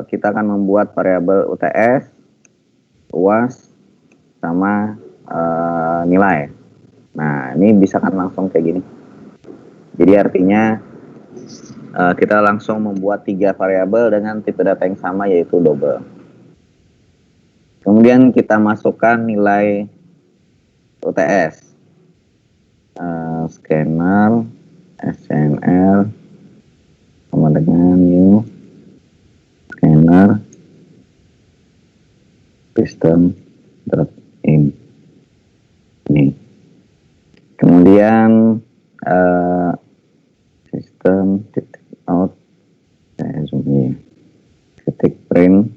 kita akan membuat variabel UTS, UAS, sama nilai. Nah, ini bisa kan langsung kayak gini. Jadi artinya kita langsung membuat 3 variabel dengan tipe data yang sama, yaitu double. Kemudian kita masukkan nilai UTS. Scanner SNL sama dengan new scanner system.in ini. Kemudian system out print,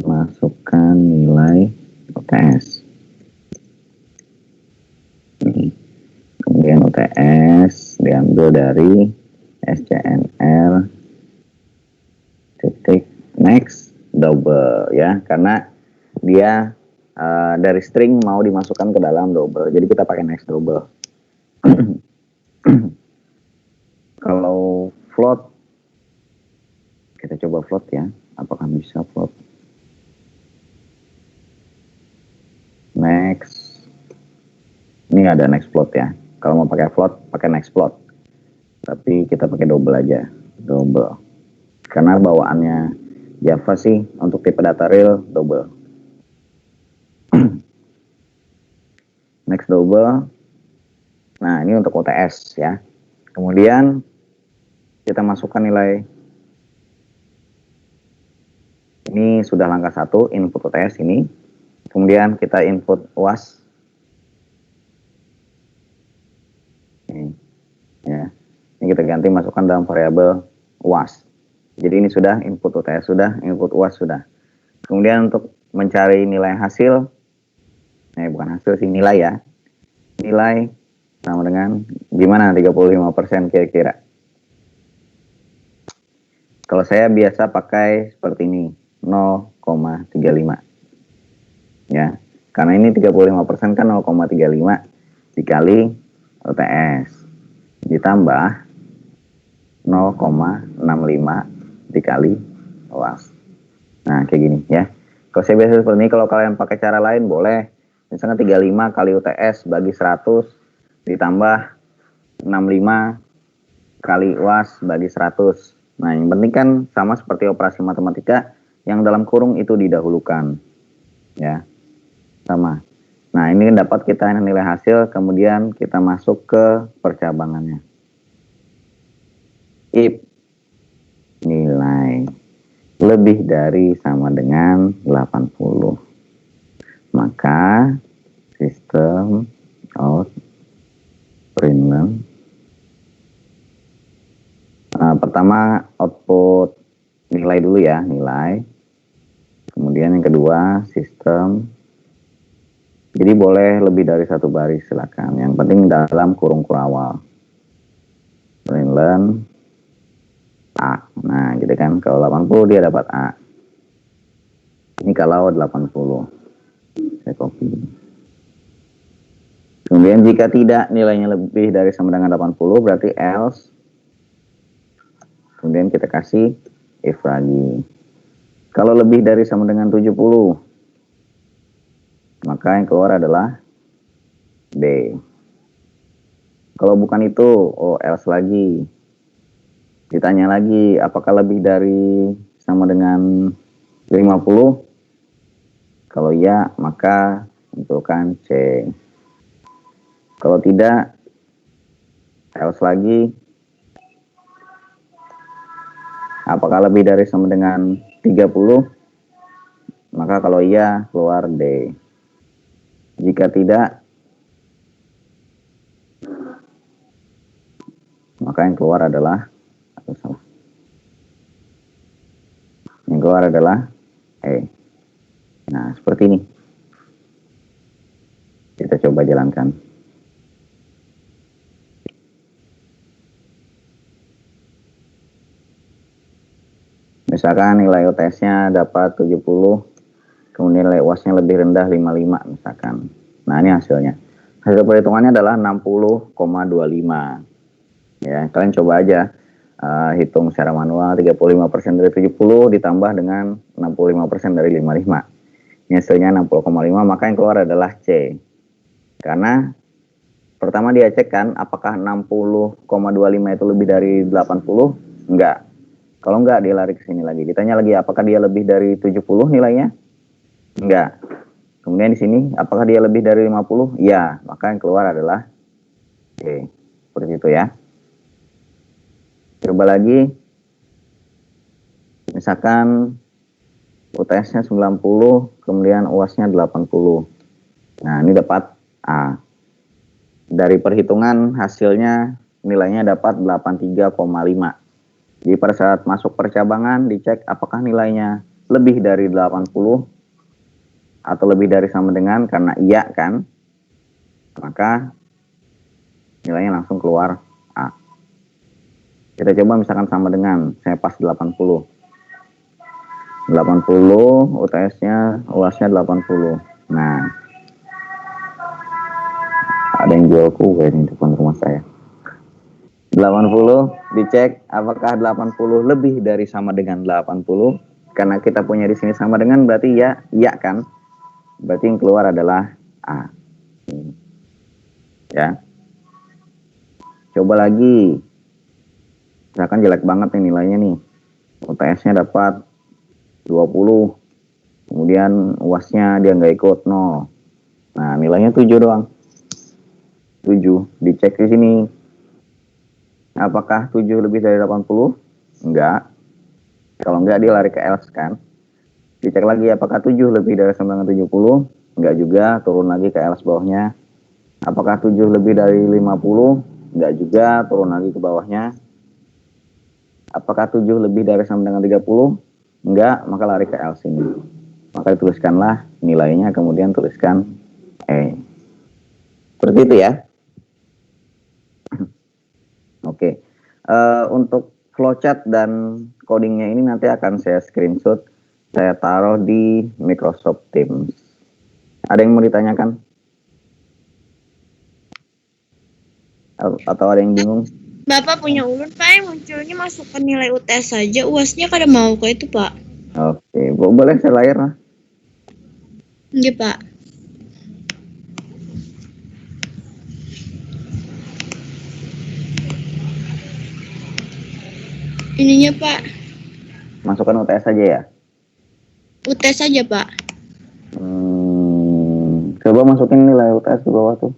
masukkan nilai UTS. Kemudian UTS diambil dari SCNR titik next double, ya, karena dia dari string mau dimasukkan ke dalam double, jadi kita pakai next double. Kalau float, kita coba float ya, apakah bisa float. Next, ini ada next float ya. Kalau mau pakai float, pakai next float. Tapi kita pakai double aja, double. Karena bawaannya Java sih untuk tipe data real double. Next double. Nah, ini untuk UTS ya. Kemudian kita masukkan nilai. Ini sudah langkah 1, input UTS ini. Kemudian kita input UAS. Ini, ya. Ini kita ganti masukkan dalam variabel UAS. Jadi ini sudah input UTS sudah, input UAS sudah. Kemudian untuk mencari nilai hasil, bukan hasil sih, nilai ya. Nilai sama dengan gimana 35% kira-kira. Kalau saya biasa pakai seperti ini, 0,35. Ya, karena ini 35% kan 0,35 dikali UTS ditambah 0,65 dikali UAS. Nah, kayak gini ya. Kalau saya biasa seperti ini, kalau kalian pakai cara lain boleh. Misalnya 35 kali UTS bagi 100 ditambah 65 kali UAS bagi 100. Nah, yang penting kan sama seperti operasi matematika, yang dalam kurung itu didahulukan. Ya. Sama. Nah, ini dapat kita nilai hasil, kemudian kita masuk ke percabangannya. If nilai lebih dari sama dengan 80, maka sistem out print. Pertama output nilai dulu ya, nilai. Kemudian yang kedua sistem. Jadi boleh lebih dari 1 baris, silakan. Yang penting dalam kurung kurawal. Println A. Nah, gitu kan. Kalau 80 dia dapat A. Ini kalau 80. Saya copy. Kemudian jika tidak nilainya lebih dari sama dengan 80, berarti else. Kemudian kita kasih if lagi. Kalau lebih dari sama dengan 70, maka yang keluar adalah D. Kalau bukan itu, else lagi. Ditanya lagi, apakah lebih dari sama dengan 50? Kalau iya, maka tentukan C. Kalau tidak, else lagi. Apakah lebih dari sama dengan 30? Maka kalau iya, keluar D. Jika tidak, maka yang keluar adalah yang keluar adalah E. Nah, seperti ini. Kita coba jalankan. Misalkan nilai UTS-nya dapat 70, kemudian nilai UAS-nya lebih rendah 55 misalkan. Nah, ini hasilnya. Hasil perhitungannya adalah 60,25. Ya, kalian coba aja. hitung secara manual 35% dari 70 ditambah dengan 65% dari 55. Ini hasilnya 60,5, maka yang keluar adalah C. Karena pertama dia cek kan apakah 60,25 itu lebih dari 80? Enggak. Kalau enggak dia lari ke sini lagi. Ditanya lagi apakah dia lebih dari 70 nilainya? Enggak. Kemudian di sini apakah dia lebih dari 50? Ya, maka yang keluar adalah C. Seperti itu ya. Coba lagi. Misalkan UTS-nya 90, kemudian UAS-nya 80. Nah, ini dapat A. Dari perhitungan hasilnya nilainya dapat 83,5. Jadi pada saat masuk percabangan dicek apakah nilainya lebih dari 80 atau lebih dari sama dengan, karena iya kan, maka nilainya langsung keluar A. Kita coba misalkan sama dengan, saya pas 80. 80 UTS-nya, UAS-nya 80. Nah, ada yang jual kue di depan rumah saya. 80 dicek apakah 80 lebih dari sama dengan 80. Karena kita punya di sini sama dengan berarti ya, iya kan? Berarti yang keluar adalah A. Ya. Coba lagi. Misalkan jelek banget nih nilainya nih. UTS-nya dapat 20. Kemudian UAS-nya dia nggak ikut 0. Nah, nilainya 7 doang. 7. Dicek di sini. Apakah 7 lebih dari 80? Enggak. Kalau enggak dia lari ke else kan. Dicek lagi apakah 7 lebih dari sama dengan 70? Enggak juga, turun lagi ke else bawahnya. Apakah 7 lebih dari 50? Enggak juga, turun lagi ke bawahnya. Apakah 7 lebih dari sama dengan 30? Enggak, maka lari ke else ini. Maka dituliskanlah nilainya, kemudian tuliskan E. Seperti itu ya. Oke. Untuk flowchart dan codingnya ini nanti akan saya screenshot, saya taruh di Microsoft Teams. Ada yang mau ditanyakan? Atau ada yang bingung? Bapak punya ulun, Pak, yang munculnya masukkan nilai UTS saja, UAS-nya kada mau ke itu, Pak. Oke, boleh saya layar lah. Iya, Pak. Ininya, Pak. Masukkan UTS saja ya? UTS saja, Pak. Coba masukin nilai UTS di bawah tuh.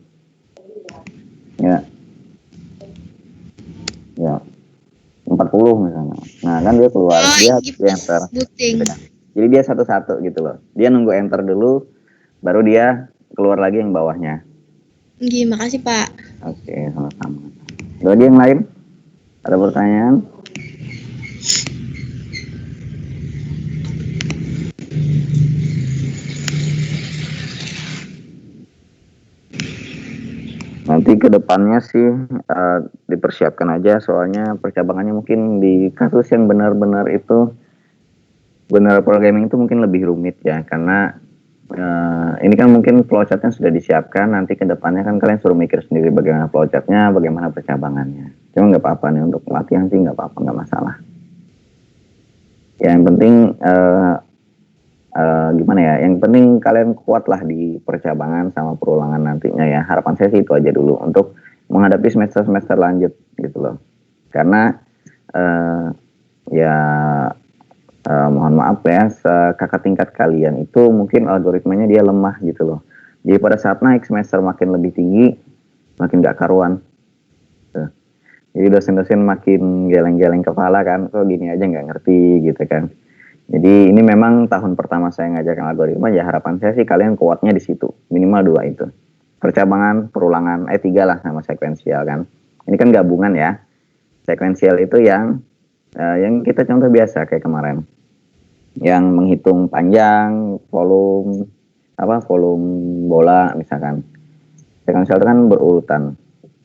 Ya. Ya. 40 misalnya. Nah, kan dia keluar. Dia gitu, enter. Buting. Gitu kan. Jadi dia satu-satu gitu loh. Dia nunggu enter dulu, baru dia keluar lagi yang bawahnya. Iya, makasih, Pak. Oke, sama-sama. Ada yang lain? Ada pertanyaan? Nanti ke depannya sih dipersiapkan aja, soalnya percabangannya mungkin di kasus yang benar-benar itu, benar programming itu mungkin lebih rumit ya, karena ini kan mungkin flowchartnya sudah disiapkan, nanti ke depannya kan kalian suruh mikir sendiri bagaimana flowchartnya, bagaimana percabangannya. Cuma nggak apa-apa nih, untuk latihan sih nggak apa-apa, nggak masalah. Ya, yang penting gimana ya, yang penting kalian kuat lah di percabangan sama perulangan nantinya ya. Harapan saya sih itu aja dulu untuk menghadapi semester-semester lanjut gitu loh. Karena mohon maaf ya, kakak tingkat kalian itu mungkin algoritmanya dia lemah gitu loh. Jadi pada saat naik semester makin lebih tinggi, makin gak karuan. Tuh. Jadi dosen-dosen makin geleng-geleng kepala kan, kok gini aja nggak ngerti gitu kan. Jadi ini memang tahun pertama saya ngajarkan algoritma, ya harapan saya sih kalian kuatnya di situ, minimal 2 itu. Percabangan, perulangan, 3 lah sama sekuensial kan. Ini kan gabungan ya. Sekuensial itu yang kita contoh biasa kayak kemarin. Yang menghitung panjang, volume bola misalkan. Sekuensial itu kan berurutan.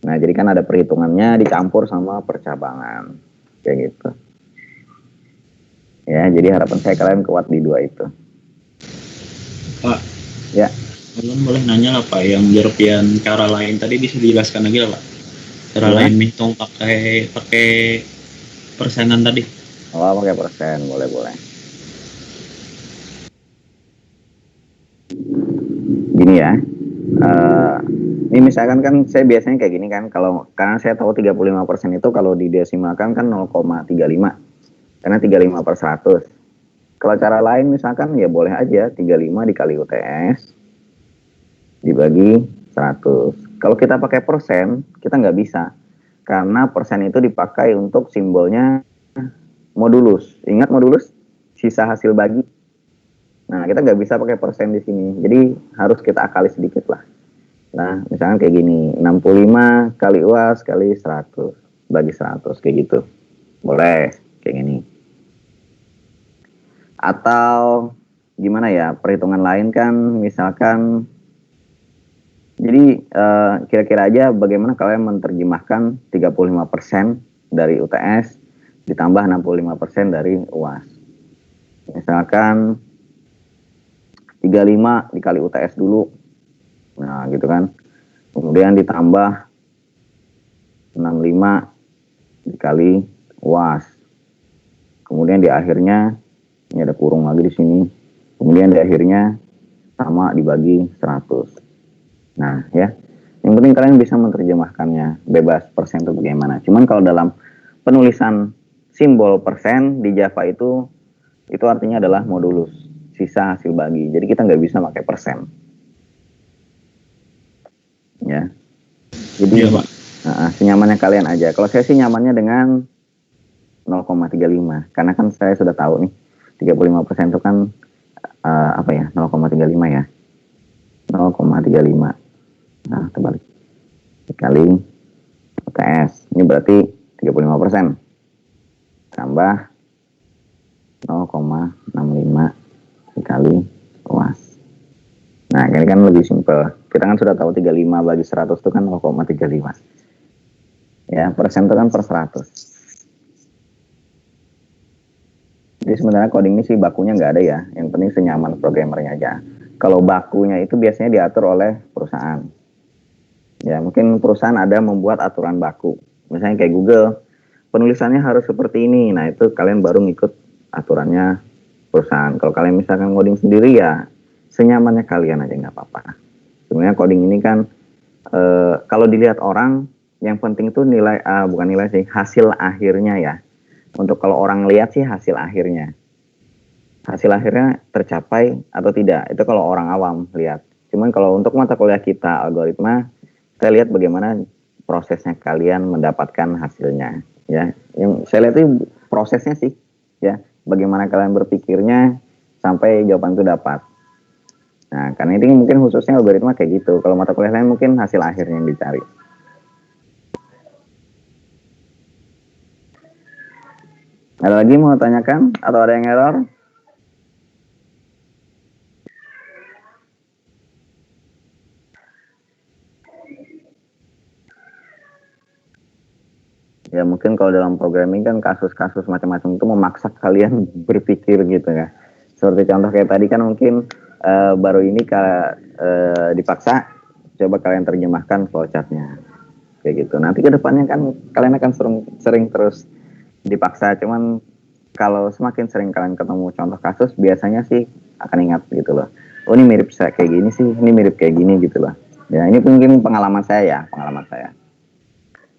Nah, jadi kan ada perhitungannya dicampur sama percabangan. Kayak gitu. Ya, jadi harapan saya kalian kuat di 2 itu. Pak. Ya. Kalian boleh nanya lah Pak, yang European cara lain tadi bisa dijelaskan lagi lah Pak. Cara lain menghitung pakai persenan tadi. Oh, pakai persen, boleh. Gini ya, ini misalkan kan saya biasanya kayak gini kan, karena saya tahu 35% itu kalau didesimalkan kan 0,35, karena 35 per 100. Kalau cara lain misalkan ya boleh aja 35 dikali UTS dibagi 100. Kalau kita pakai persen, kita nggak bisa, karena persen itu dipakai untuk simbolnya modulus. Ingat modulus? Sisa hasil bagi. Nah, kita nggak bisa pakai persen di sini. Jadi harus kita akali sedikit lah. Nah, misalnya kayak gini, 65 kali UAS kali 100 bagi 100 kayak gitu. Boleh kayak gini. Atau gimana ya, perhitungan lain kan misalkan, jadi kira-kira aja bagaimana kalian menerjemahkan 35% dari UTS ditambah 65% dari UAS. Misalkan 35 dikali UTS dulu. Nah, gitu kan. Kemudian ditambah 65 dikali UAS. Kemudian di akhirnya ini ada kurung lagi di sini. Kemudian di akhirnya sama dibagi 100. Nah, ya. Yang penting kalian bisa menerjemahkannya, bebas persen itu bagaimana. Cuman kalau dalam penulisan simbol persen di Java itu artinya adalah modulus, sisa hasil bagi. Jadi kita nggak bisa pakai persen. Ya. Jadi Iya, Pak. senyamannya kalian aja. Kalau saya sih nyamannya dengan 0,35, karena kan saya sudah tahu nih 35% itu kan 0,35 ya. 0,35. Nah, terbalik. Dikali UTS. Ini berarti 35%. Tambah 0,65 dikali UAS. Nah, ini kan lebih simpel. Kita kan sudah tahu 35 bagi 100 itu kan 0,35. Ya, persen itu kan per 100. Jadi sebenarnya coding ini sih bakunya nggak ada ya. Yang penting senyaman programmernya aja. Kalau bakunya itu biasanya diatur oleh perusahaan. Ya, mungkin perusahaan ada membuat aturan baku. Misalnya kayak Google, penulisannya harus seperti ini. Nah, itu kalian baru ngikut aturannya perusahaan. Kalau kalian misalkan coding sendiri ya senyamannya kalian aja nggak apa-apa. Sebenarnya coding ini kan kalau dilihat orang, yang penting itu nilai, bukan nilai sih, hasil akhirnya ya. Untuk kalau orang lihat sih hasil akhirnya. Hasil akhirnya tercapai atau tidak, itu kalau orang awam lihat. Cuman kalau untuk mata kuliah kita algoritma, kita lihat bagaimana prosesnya kalian mendapatkan hasilnya. Ya, yang saya lihat itu prosesnya sih, ya, bagaimana kalian berpikirnya sampai jawaban itu dapat. Nah, karena ini mungkin khususnya algoritma kayak gitu. Kalau mata kuliah lain mungkin hasil akhirnya yang dicari. Ada lagi mau tanyakan atau ada yang error? Ya mungkin kalau dalam programming kan kasus-kasus macam-macam itu memaksa kalian berpikir gitu ya. Seperti contoh kayak tadi kan mungkin baru ini dipaksa coba kalian terjemahkan flowchartnya kayak gitu. Nanti ke depannya kan kalian akan sering terus dipaksa. Cuman kalau semakin sering kalian ketemu contoh kasus, biasanya sih akan ingat gitu loh. Oh, ini mirip kayak gini sih, ini mirip kayak gini gitu loh. Ya, ini mungkin pengalaman saya.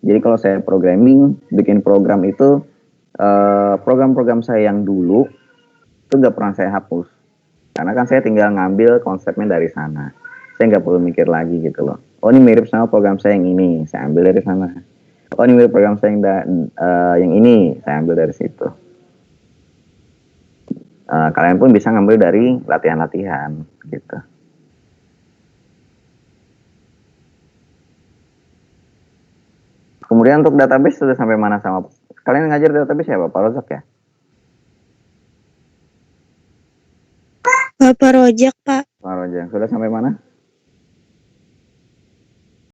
Jadi kalau saya programming, bikin program itu, program-program saya yang dulu itu nggak pernah saya hapus. Karena kan saya tinggal ngambil konsepnya dari sana. Saya nggak perlu mikir lagi gitu loh. Oh, ini mirip sama program saya yang ini, saya ambil dari sana. Oh, ini mirip program saya yang ini, saya ambil dari situ. Kalian pun bisa ngambil dari latihan-latihan gitu. Kemudian untuk database sudah sampai mana sama kalian ngajar database ya Bapak Rozak ya? Bapak Rojak, Pak. Pak Rozak sudah sampai mana?